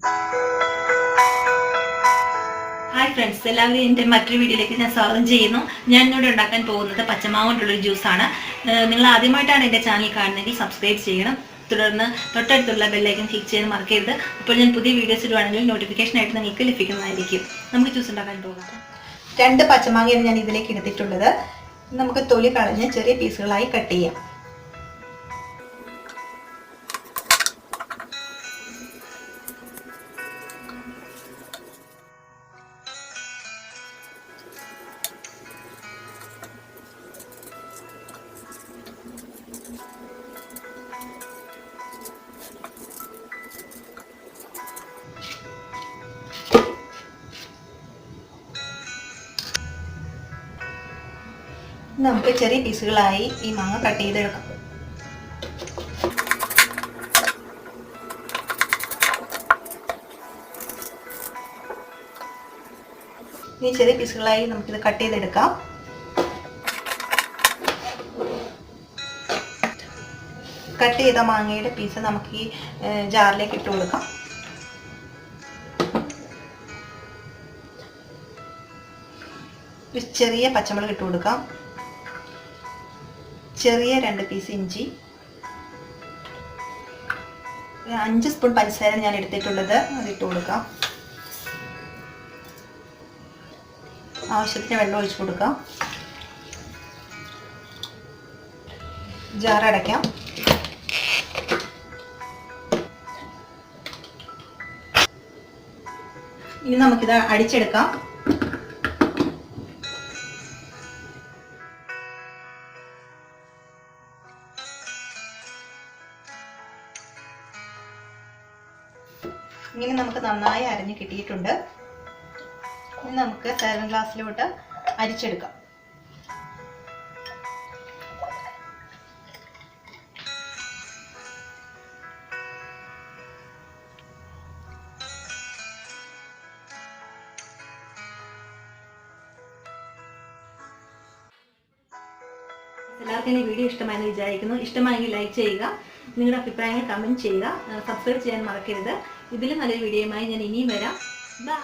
Hi friends, എല്ലാവരും എൻ്റെ മറ്റൊരു വീഡിയോയിലേക്ക് ഞാൻ സ്വാഗതം ചെയ്യുന്നു. ഞാൻ ഇന്നോട് ഉണ്ടാക്കാൻ പോകുന്നത് പച്ചമാങ്ങ കൊണ്ടുള്ള ജ്യൂസാണ്. നിങ്ങൾ ആദ്യമായിട്ടാണ് എൻ്റെ ചാനൽ കാണുന്നതെങ്കിൽ സബ്സ്ക്രൈബ് ചെയ്യണം. തുടർന്ന് തൊട്ടടുത്തുള്ള ബെൽ ഐക്കൺ ക്ലിക്ക് ചെയ്യാൻ മറക്കരുത്. അപ്പോൾ ഞാൻ പുതിയ വീഡിയോസ് ഇടുവാണെങ്കിൽ നോട്ടിഫിക്കേഷൻ ആയിട്ട് നിങ്ങൾക്ക് ലഭിക്കുന്നതായിരിക്കും. നമുക്ക് ജ്യൂസ് ഉണ്ടാക്കാൻ പോകാം. 2 പച്ചമാങ്ങയാണ് ഞാൻ ഇതിലേക്ക് എടുത്തിട്ടുള്ളത്. നമുക്ക് തൊലി കളഞ്ഞ് ചെറിയ പീസുകളായി കട്ട് ചെയ്യാം. നമുക്ക് ചെറിയ പീസുകളായി ഈ മാങ്ങ കട്ട് ചെയ്തെടുക്കാം. ഈ ചെറിയ പീസുകളായി നമുക്കിത് കട്ട് ചെയ്തെടുക്കാം. കട്ട് ചെയ്ത മാങ്ങയുടെ പീസ് നമുക്ക് ഈ ജാറിലേക്ക് ഇട്ട് കൊടുക്കാം. ഒരു ചെറിയ പച്ചമുളക് ഇട്ട് കൊടുക്കാം. ചെറിയ 2 പീസ് ഇഞ്ചി, 5 സ്പൂൺ പഞ്ചസാര ഞാൻ എടുത്തിട്ടുള്ളത്, അതിട്ട് കൊടുക്കാം. ആവശ്യത്തിന് വെള്ളം ഒഴിച്ചു കൊടുക്കാം. ജാർ അടയ്ക്കാം. ഇനി നമുക്കിത് അടിച്ചെടുക്കാം. ഇങ്ങനെ നമുക്ക് നന്നായി അരിഞ്ഞ് കിട്ടിയിട്ടുണ്ട്. ഇനി നമുക്ക് സെർവിങ് ഗ്ലാസ്സിലോട്ട് അരിച്ചെടുക്കാം. എല്ലാവർക്കും ഈ വീഡിയോ ഇഷ്ടമായെന്ന് വിചാരിക്കുന്നു. ഇഷ്ടമായെങ്കിൽ ലൈക്ക് ചെയ്യുക, നിങ്ങളുടെ അഭിപ്രായങ്ങൾ കമൻറ്റ് ചെയ്യുക, സബ്സ്ക്രൈബ് ചെയ്യാൻ മറക്കരുത്. ഇതിലും നല്ലൊരു വീഡിയോയുമായി ഞാൻ ഇനിയും വരാം. ബൈ.